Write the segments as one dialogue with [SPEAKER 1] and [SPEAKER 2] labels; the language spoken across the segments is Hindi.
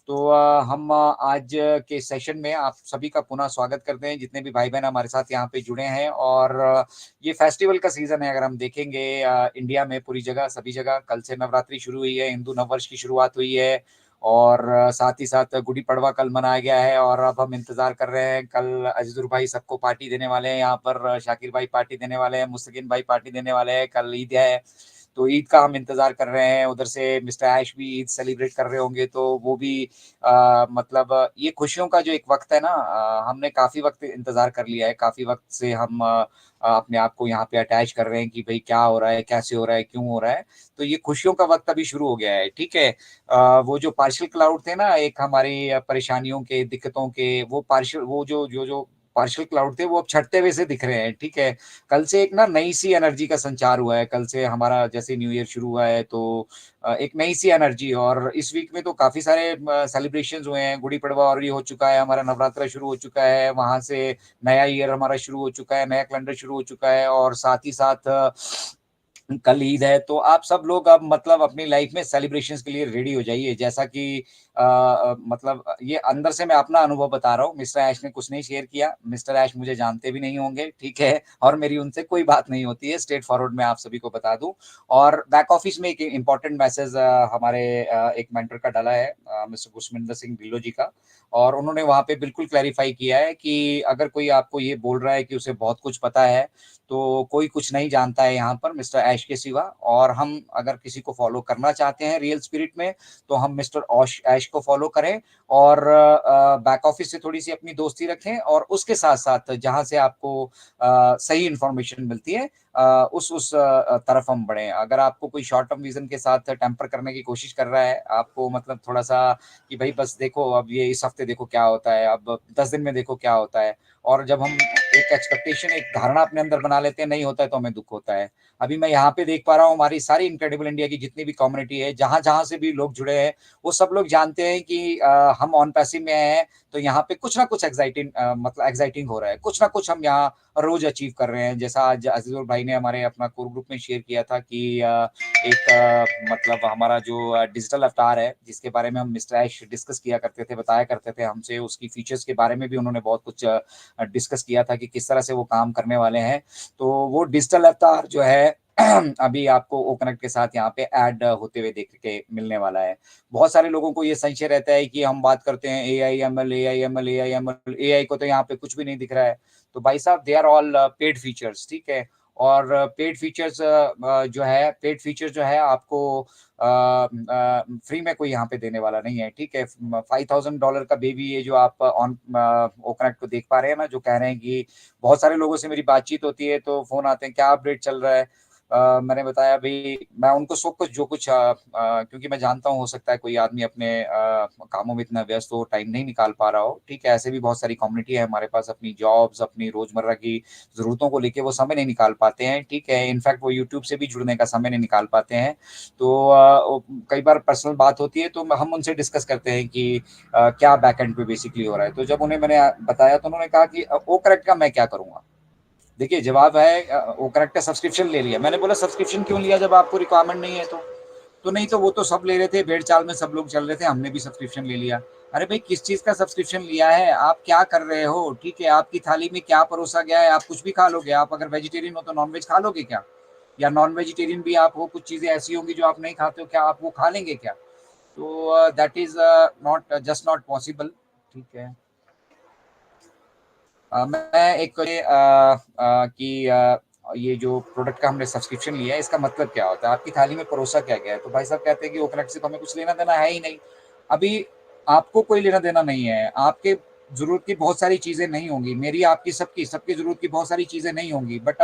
[SPEAKER 1] तो हम आज के सेशन में आप सभी का पुनः स्वागत करते हैं, जितने भी भाई बहन हमारे साथ यहाँ पे जुड़े हैं। और ये फेस्टिवल का सीजन है। अगर हम देखेंगे इंडिया में पूरी जगह सभी जगह कल से नवरात्रि शुरू हुई है, हिंदू नववर्ष की शुरुआत हुई है। और साथ ही साथ गुड़ी पड़वा कल मनाया गया है। और अब हम इंतजार कर रहे हैं, कल अजदुर भाई सबको पार्टी देने वाले हैं, यहाँ पर शाकिर भाई पार्टी देने वाले हैं, मुस्तकिन भाई पार्टी देने वाले हैं, कल ईद है। तो ईद का हम इंतजार कर रहे हैं। उधर से मिस्टर ऐश भी ईद सेलिब्रेट कर रहे होंगे, तो वो भी मतलब ये खुशियों का जो एक वक्त है ना, हमने काफी वक्त इंतजार कर लिया है। काफी वक्त से हम अपने आप को यहाँ पे अटैच कर रहे हैं कि भाई क्या हो रहा है, कैसे हो रहा है, क्यों हो रहा है। तो ये खुशियों का वक्त अभी शुरू हो गया है। ठीक है। वो जो पार्शियल क्लाउड थे ना, एक हमारी परेशानियों के, दिक्कतों के, वो पार्शियल, वो जो पार्शियल क्लाउड थे, वो अब छटते हुए से दिख रहे हैं। ठीक है। कल से एक ना नई सी एनर्जी का संचार हुआ है। कल से हमारा जैसे न्यू ईयर शुरू हुआ है, तो एक नई सी एनर्जी। और इस वीक में तो काफी सारे सेलिब्रेशंस हुए हैं। गुड़ी पड़वा ऑलरेडी हो चुका है, हमारा नवरात्रा शुरू हो चुका है, वहां से नया ईयर हमारा शुरू हो चुका है, नया कैलेंडर शुरू हो चुका है। और साथ ही साथ कल ईद है। तो आप सब लोग अब मतलब अपनी लाइफ में सेलिब्रेशंस के लिए रेडी हो जाइए। जैसा कि मतलब ये अंदर से मैं अपना अनुभव बता रहा हूँ। मिस्टर ऐश ने कुछ नहीं शेयर किया, मिस्टर ऐश मुझे जानते भी नहीं होंगे। ठीक है। और मेरी उनसे कोई बात नहीं होती है, स्ट्रेट फॉरवर्ड मैं आप सभी को बता दूं। और बैक ऑफिस में एक इंपॉर्टेंट मैसेज हमारे एक मेंटर का डाला है, मिस्टर पुष्मिंदर सिंह ढिल्लो जी का। और उन्होंने वहां पे बिल्कुल क्लैरिफाई किया है कि अगर कोई आपको ये बोल रहा है कि उसे बहुत कुछ पता है, तो कोई कुछ नहीं जानता है यहाँ पर मिस्टर ऐश के सिवा। और हम अगर किसी को फॉलो करना चाहते हैं रियल स्पिरिट में, तो हम मिस्टर ऐश को फॉलो करें। और बैक ऑफिस से थोड़ी सी अपनी दोस्ती रखें, और उसके साथ साथ जहां से आपको सही इंफॉर्मेशन मिलती है, उस तरफ हम बढ़े। अगर आपको कोई शॉर्ट टर्म विजन के साथ टेम्पर करने की कोशिश कर रहा है, आपको मतलब थोड़ा सा कि भाई बस देखो, अब ये इस हफ्ते देखो क्या होता है, अब 10 दिन में देखो क्या होता है। और जब हम एक एक्सपेक्टेशन, एक धारणा अपने अंदर बना लेते हैं, नहीं होता है तो हमें दुख होता है। अभी मैं यहाँ पे देख पा रहा हूँ, हमारी सारी इनक्रेडिबल इंडिया की जितनी भी कम्युनिटी है, जहां जहां से भी लोग जुड़े हैं, वो सब लोग जानते हैं कि हम ऑन पैसिव में हैं। तो यहाँ पे कुछ ना कुछ एक्साइटिंग, मतलब एक्साइटिंग हो रहा है, कुछ ना कुछ हम यहाँ रोज अचीव कर रहे हैं। जैसा आज अजीजुर भाई ने हमारे अपना कोर ग्रुप में शेयर किया था कि एक मतलब हमारा जो डिजिटल अवतार है, जिसके बारे में हम मिस्टर ऐश डिस्कस किया करते थे, बताया करते थे हमसे, उसकी फीचर्स के बारे में भी उन्होंने बहुत कुछ डिस्कस किया था कि किस तरह से वो काम करने वाले हैं। तो वो डिजिटल अवतार जो है अभी आपको ओ कनेक्ट के साथ यहाँ पे ऐड होते हुए देख के मिलने वाला है। बहुत सारे लोगों को ये संशय रहता है कि हम बात करते हैं AI ML AI ML AI ML, AI को तो यहाँ पे कुछ भी नहीं दिख रहा है। तो भाई साहब, they are all paid features. ठीक है। और पेड फीचर्स जो है आपको फ्री में कोई यहाँ पे देने वाला नहीं है। ठीक है। $5,000 का बेबी, ये जो आप ऑन ओ कनेक्ट को देख पा रहे हैं ना, जो कह रहे हैं कि बहुत सारे लोगों से मेरी बातचीत होती है, तो फोन आते हैं, क्या अपडेट चल रहा है। मैंने बताया भाई, मैं उनको सब कुछ जो कुछ क्योंकि मैं जानता हूँ, हो सकता है कोई आदमी अपने कामों में इतना व्यस्त हो, टाइम नहीं निकाल पा रहा हो। ठीक है। ऐसे भी बहुत सारी कम्युनिटी है हमारे पास, अपनी जॉब्स, अपनी रोजमर्रा की जरूरतों को लेके वो समय नहीं निकाल पाते हैं। ठीक है। इनफैक्ट वो यूट्यूब से भी जुड़ने का समय नहीं निकाल पाते हैं। तो कई बार पर्सनल बात होती है, तो हम उनसे डिस्कस करते हैं कि क्या बैकएंड पे बेसिकली हो रहा है। तो जब उन्हें मैंने बताया, तो उन्होंने कहा कि ओ करेक्ट का मैं क्या करूंगा। देखिए, जवाब है, वो करेक्ट का सब्सक्रिप्शन ले लिया। मैंने बोला सब्सक्रिप्शन क्यों लिया जब आपको रिक्वायरमेंट नहीं है? तो नहीं, तो वो तो सब ले रहे थे, भेड़ चाल में सब लोग चल रहे थे, हमने भी सब्सक्रिप्शन ले लिया। अरे भाई, किस चीज का सब्सक्रिप्शन लिया है? आप क्या कर रहे हो? ठीक है। आपकी थाली में क्या परोसा गया है, आप कुछ भी खा लोगे। आप अगर वेजिटेरियन हो तो नॉनवेज खा लोगे क्या? या नॉन वेजिटेरियन भी आप हो, कुछ चीजें ऐसी होंगी जो आप नहीं खाते हो, क्या आप वो खा लेंगे क्या? तो that is not just not possible. ठीक है। मैं एक कि ये जो प्रोडक्ट का हमने सब्सक्रिप्शन लिया है, इसका मतलब क्या होता है, आपकी थाली में परोसा क्या गया है? तो भाई साहब कहते हैं कि ओकनेक्ट से तो हमें कुछ लेना देना है ही नहीं। अभी आपको कोई लेना देना नहीं है। आपके जरूरत की बहुत सारी चीजें नहीं होंगी, मेरी, आपकी, सबकी सबकी जरूरत की बहुत सारी चीजें नहीं होंगी। बट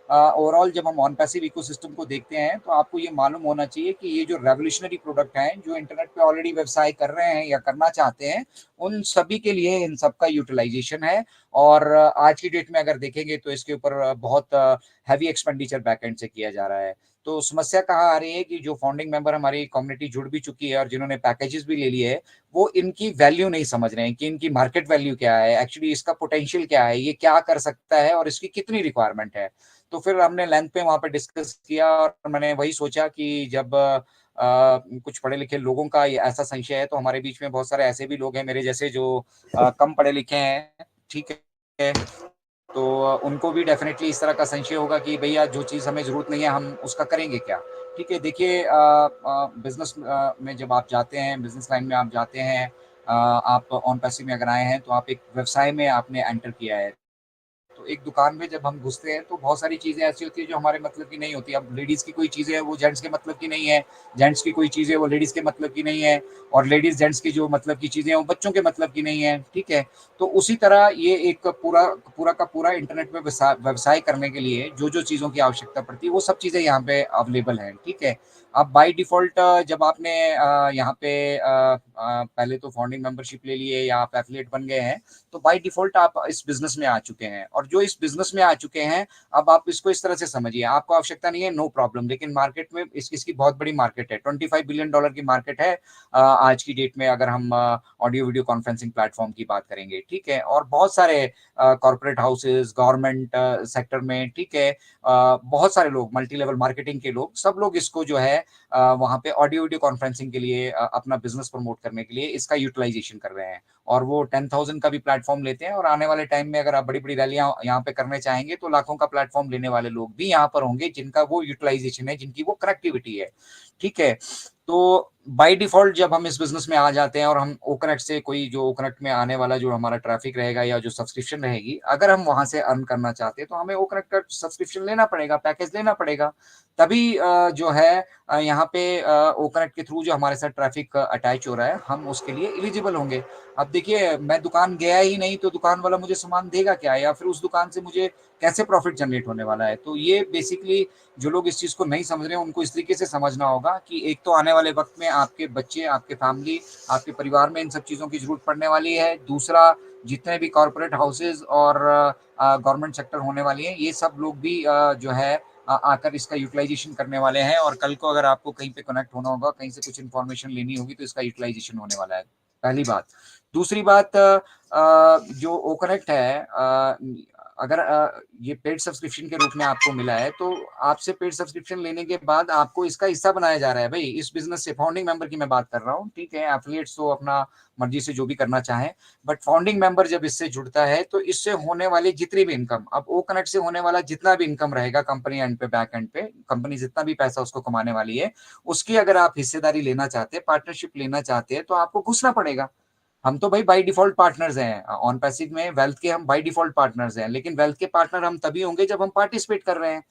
[SPEAKER 1] ओवरऑल जब हम ऑन पैसिव इकोसिस्टम को देखते हैं, तो आपको ये मालूम होना चाहिए कि ये जो रेवोल्यूशनरी प्रोडक्ट हैं, जो इंटरनेट पे ऑलरेडी व्यवसाय कर रहे हैं या करना चाहते हैं, उन सभी के लिए इन सबका यूटिलाइजेशन है। और आज की डेट में अगर देखेंगे, तो इसके ऊपर बहुत हैवी एक्सपेंडिचर बैकएंड से किया जा रहा है। तो समस्या कहाँ आ रही है कि जो फाउंडिंग मेंबर हमारी कम्युनिटी जुड़ भी चुकी है, और जिन्होंने पैकेजेस भी ले लिए है, वो इनकी वैल्यू नहीं समझ रहे हैं कि इनकी मार्केट वैल्यू क्या है, एक्चुअली इसका पोटेंशियल क्या है, ये क्या कर सकता है, और इसकी कितनी रिक्वायरमेंट है। तो फिर हमने लेंथ पे वहां पे डिस्कस किया, और मैंने वही सोचा कि जब कुछ पढ़े लिखे लोगों का ये ऐसा संशय है, तो हमारे बीच में बहुत सारे ऐसे भी लोग हैं मेरे जैसे जो कम पढ़े लिखे हैं, ठीक है? तो उनको भी डेफ़िनेटली इस तरह का संशय होगा कि भैया जो चीज़ हमें ज़रूरत नहीं है, हम उसका करेंगे क्या? ठीक है, देखिए बिज़नेस में जब आप जाते हैं, बिज़नेस लाइन में आप जाते हैं, आप ऑन पैसिव में अगर आए हैं, तो आप एक व्यवसाय में आपने एंटर किया है। तो एक दुकान में जब हम घुसते हैं तो बहुत सारी चीज़ें ऐसी होती हैं जो हमारे मतलब की नहीं होती। अब लेडीज़ की कोई चीज़ें हैं वो जेंट्स के मतलब की नहीं है, जेंट्स की कोई चीज़ें वो लेडीज़ के मतलब की नहीं है और लेडीज़ जेंट्स की जो मतलब की चीज़ें हैं वो बच्चों के मतलब की नहीं है, ठीक है? तो उसी तरह ये एक पूरा पूरा का पूरा इंटरनेट में व्यवसाय करने के लिए जो-जो चीज़ों की आवश्यकता पड़ती है वो सब चीज़ें यहाँ पे अवेलेबल हैं, ठीक है? अब बाय डिफ़ॉल्ट जब आपने यहाँ पे पहले तो फाउंडिंग मेंबरशिप ले लिए या आप एफिलिएट बन गए हैं, तो बाय डिफ़ॉल्ट आप इस बिज़नेस में आ चुके हैं और जो इस बिज़नेस में आ चुके हैं, अब आप इसको इस तरह से समझिए, आपको आवश्यकता नहीं है, नो प्रॉब्लम, लेकिन मार्केट में इसकी बहुत बड़ी मार्केट है, $25 बिलियन की मार्केट है आज की डेट में अगर हम ऑडियो वीडियो कॉन्फ्रेंसिंग प्लेटफ़ॉर्म की बात करेंगे, ठीक है? और बहुत सारे कॉर्पोरेट हाउसेज़, गवर्नमेंट सेक्टर में, ठीक है? बहुत सारे लोग, मल्टी लेवल मार्केटिंग के लोग, सब लोग इसको जो है वहाँ पे ऑडियो वीडियो कॉन्फ्रेंसिंग के लिए अपना बिज़नेस प्रमोट करने के लिए इसका यूटिलाइज़ेशन कर रहे हैं। और वो 10,000 का भी प्लेटफ़ॉर्म लेते हैं और आने वाले टाइम में अगर आप बड़ी-बड़ी रैलियाँ यहाँ पे करने चाहेंगे, तो लाखों का प्लेटफ़ॉर्म लेने वाले लोग भी यहाँ पर होंगे, जिनका वो यूटिलाइज़ेशन है, जिनकी वो कनेक्टिविटी है, ठीक है? तो बाय डिफ़ॉल्ट जब हम इस बिज़नेस में आ जाते हैं और हम ओकनेट से कोई जो ओकनेट में आने वाला जो हमारा ट्रैफ़िक रहेगा या जो सब्सक्रिप्शन रहेगी, अगर हम वहाँ से अर्न करना चाहते हैं, तो हमें ओकनेट का सब्सक्रिप्शन लेना पड़ेगा, पैकेज लेना पड़ेगा। तभी जो है यहाँ पे ओकनेट के थ्रू जो हमारे साथ ट्रैफ़िक अटैच हो रहा है, हम उसके लिए एलिजिबल होंगे। अब देखिए, मैं दुकान गया ही नहीं, तो दुकान वाला मुझे सामान देगा क्या? या फिर उस दुकान से मुझे कैसे प्रॉफ़िट जनरेट होने वाला है? तो ये बेसिकली जो लोग इस चीज़ को नहीं समझ रहे हैं, उनको इस तरीके से समझना होगा कि एक तो आने वाले वक़्त में आपके बच्चे, आपके फैमिली, आपके परिवार में इन सब चीज़ों की ज़रूरत पड़ने वाली है। दूसरा, जितने भी कॉर्पोरेट हाउसेज़ और गवर्नमेंट सेक्टर होने वाली हैं, ये सब लोग भी जो है आकर इसका यूटिलाइज़ेशन करने वाले हैं और कल को अगर आपको कहीं पे कनेक्ट होना होगा, कहीं से कुछ इन्फॉर्मेशन लेनी होगी, तो इसका यूटिलाइज़ेशन होने वाला है, पहली बात। दूसरी बात जो ओकनेक्ट है अगर ये पेड सब्सक्रिप्शन के रूप में आपको मिला है, तो आपसे पेड सब्सक्रिप्शन लेने के बाद आपको इसका हिस्सा बनाया जा रहा है भई, इस बिज़नेस से फाउंडिंग मेंबर की मैं बात कर रहा हूँ, ठीक है? एफिलिएट्स तो अपना मर्ज़ी से जो भी करना चाहें, बट फाउंडिंग मेंबर जब इससे जुड़ता है, तो इससे होने वाली जितनी भी इनकम, अब ओकनेक्ट से होने वाला जितना भी इनकम रहेगा कंपनी एंड पे, बैक एंड पे, कंपनी जितना भी पैसा उसको कमाने वाली है, उसकी अगर आप हिस्सेदारी लेना चाहते हैं, पार्टनरशिप लेना चाहते हैं, तो आपको घुसना पड़ेगा। हम तो भाई बाय डिफ़ॉल्ट पार्टनर्स हैं। ऑन पैसिव में वेल्थ के हम बाय डिफ़ॉल्ट पार्टनर्स हैं, लेकिन वेल्थ के पार्टनर हम तभी होंगे जब हम पार्टिसिपेट कर रहे हैं।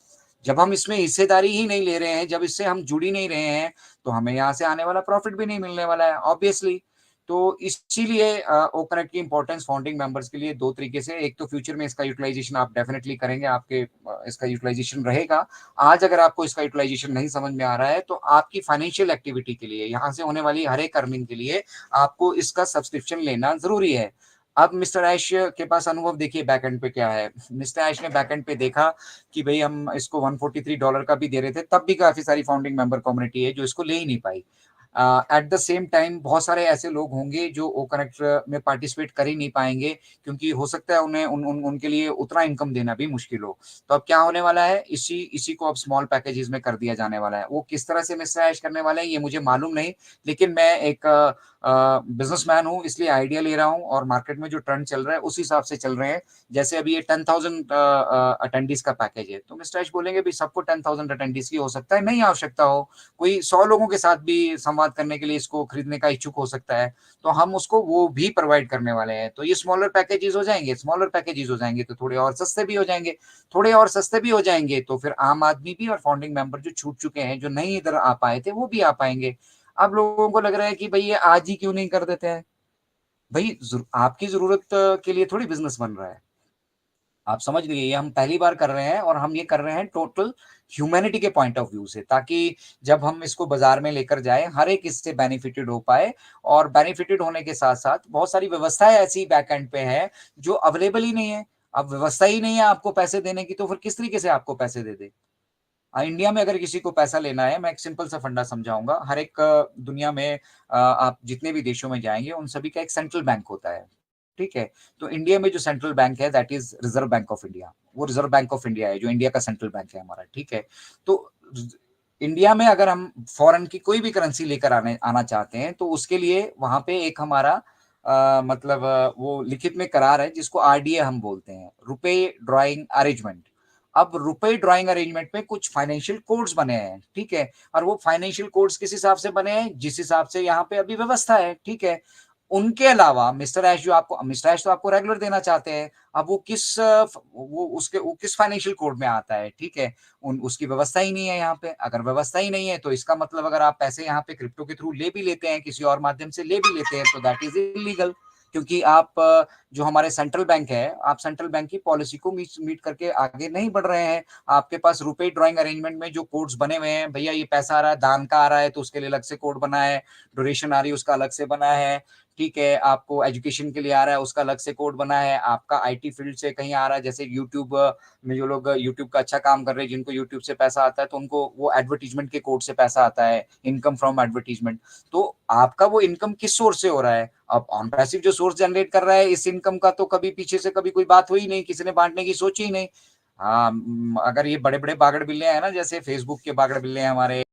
[SPEAKER 1] जब हम इसमें हिस्सेदारी ही नहीं ले रहे हैं, जब इससे हम जुड़ ही नहीं रहे हैं, तो हमें यहाँ से आने वाला प्रॉफ़िट भी नहीं मिलने वाला है ऑब्वियसली। तो इसीलिए ओकनेट की इम्पोर्टेंस फाउंडिंग मेंबर्स के लिए 2 तरीके से, एक तो फ्यूचर में इसका यूटिलाइज़ेशन आप डेफ़िनिटली करेंगे, आपके इसका यूटिलाइज़ेशन रहेगा। आज अगर आपको इसका यूटिलाइज़ेशन नहीं समझ में आ रहा है, तो आपकी फाइनेंशियल एक्टिविटी के लिए, यहाँ से होने वाली हर एक अर्निंग के लिए आपको इसका सब्सक्रिप्शन लेना ज़रूरी है। अब मिस्टर ऐश के पास अनुभव देखिए बैकएंड पे क्या है। मिस्टर ऐश ने बैकएंड पे देखा कि भई हम इसको $143 का भी दे रहे थे, तब भी काफ़ी सारी फाउंडिंग मेंबर कम्युनिटी है जो इसको ले ही नहीं पाई। एट द सेम टाइम बहुत सारे ऐसे लोग होंगे जो ओ कनेक्ट में पार्टिसिपेट कर ही नहीं पाएँगे, क्योंकि हो सकता है उन्हें उनके लिए उतना इनकम देना भी मुश्किल हो। तो अब क्या होने वाला है, इसी इसी को अब स्मॉल पैकेजेज़ में कर दिया जाने वाला है। वो किस तरह से मिस्टर ऐश करने वाले हैं ये मुझे मालूम नहीं, लेकिन मैं एक बिज़नेसमैन हूँ, इसलिए आइडिया ले रहा हूँ और मार्केट में जो ट्रेंड चल रहा है उस हिसाब से चल रहे हैं। जैसे अभी ये 10,000 अटेंडीज़ का पैकेज है, तो मिस्टर ऐश बोलेंगे भई सबको 10,000 अटेंडीज़ की हो सकता है, नहीं आवश्यकता हो। कोई 100 लोगों के साथ भी संवाद करने के लिए इसको खरीदने का इच्छुक हो सकता है, तो हम उसको वो भी प्रोवाइड करने वाले हैं। तो ये स्मॉलर पैकेजेज़ हो जाएँगे तो थोड़े और सस्ते भी हो जाएँगे। थोड़े और सस्ते भी हो जाएँगे तो फिर आम आदमी भी और फाउंडिंग मेंबर जो छूट चुके हैं, जो नहीं इधर आ पाए थे, वो भी आ पाएँगे। अब लोगों को लग रहा है कि भई ये आज ही क्यों नहीं कर देते हैं? भई आपकी ज़रूरत के लिए थोड़ी बिज़नेस बन रहा है। आप समझ लीजिए, ये हम पहली बार कर रहे हैं और हम ये कर रहे हैं टोटल ह्यूमैनिटी के पॉइंट ऑफ व्यू से, ताकि जब हम इसको बाज़ार में लेकर जाएँ, हर एक इससे बेनिफिटेड हो पाए और बेनिफिटेड होने के साथ-साथ बहुत सारी व्यवस्थाएँ ऐसी बैक एंड पे हैं, जो अवेलेबल ही नहीं है। अब व्यवस्था ही नहीं है आपको पैसे देने की, तो फिर किस तरीके से आपको पैसे दे दे? इंडिया में अगर किसी को पैसा लेना है, मैं एक सिंपल सा फंडा समझाऊँगा। हर एक दुनिया में आप जितने भी देशों में जाएँगे, उन सभी का एक सेंट्रल बैंक होता है, ठीक है? तो इंडिया में जो सेंट्रल बैंक है, that is reserve bank of India. वो रिज़र्व बैंक ऑफ इंडिया है, जो इंडिया का सेंट्रल बैंक है हमारा, ठीक है? तो इंडिया में अगर हम फॉरेन की कोई भी करेंसी लेकर आना चाहते हैं तो उसके लिए वहां पे एक हमारा मतलब वो लिखित में करार है जिसको आरडीए हम बोलते हैं, रुपए ड्राइंग अरेंजमेंट। अब रुपए ड्राइंग अरेंजमेंट में कुछ फाइनेंशियल कोड्स बने हैं, ठीक है। और वो फाइनेंशियल कोड्स किस हिसाब से बने हैं, जिस हिसाब से यहाँ पे अभी व्यवस्था है, ठीक है। उनके अलावा मिस्टर ऐश तो आपको रेगुलर देना चाहते हैं। अब वो किस फाइनेंशियल कोड में आता है, ठीक है। उसकी व्यवस्था ही नहीं है यहाँ पे। अगर व्यवस्था ही नहीं है तो इसका मतलब अगर आप पैसे यहाँ पे क्रिप्टो के थ्रू ले भी लेते हैं, किसी और माध्यम से ले भी लेते हैं, तो दैट इज इलीगल। क्योंकि आप जो हमारे सेंट्रल बैंक है, आप सेंट्रल बैंक की पॉलिसी को मीट करके आगे नहीं बढ़ रहे हैं। आपके पास रुपए ड्राइंग अरेंजमेंट में जो कोड्स बने हुए हैं, भैया ये पैसा आ रहा है, दान का आ रहा है तो उसके लिए अलग से कोड बना है, डोनेशन आ रही है उसका अलग से बना है, ठीक है। आपको एजुकेशन के लिए आ रहा है उसका अलग से कोड बना है, आपका आईटी फील्ड से कहीं आ रहा है, जैसे यूट्यूब में जो लोग यूट्यूब का अच्छा काम कर रहे हैं, जिनको यूट्यूब से पैसा आता है, तो उनको वो एडवर्टीजमेंट के कोड से पैसा आता है, इनकम फ्रॉम एडवर्टीजमेंट। तो आपका वो इनकम किस सोर्स से हो रहा है? अब ऑन पैसिव जो सोर्स जनरेट कर रहा है इस इनकम का, तो कभी पीछे से कभी कोई बात हुई नहीं, किसी ने बांटने की सोची ही नहीं। हाँ, अगर ये बड़े बड़े बागड़ बिल्ले हैं ना, जैसे फेसबुक के बागड़ बिल्ले हैं हमारे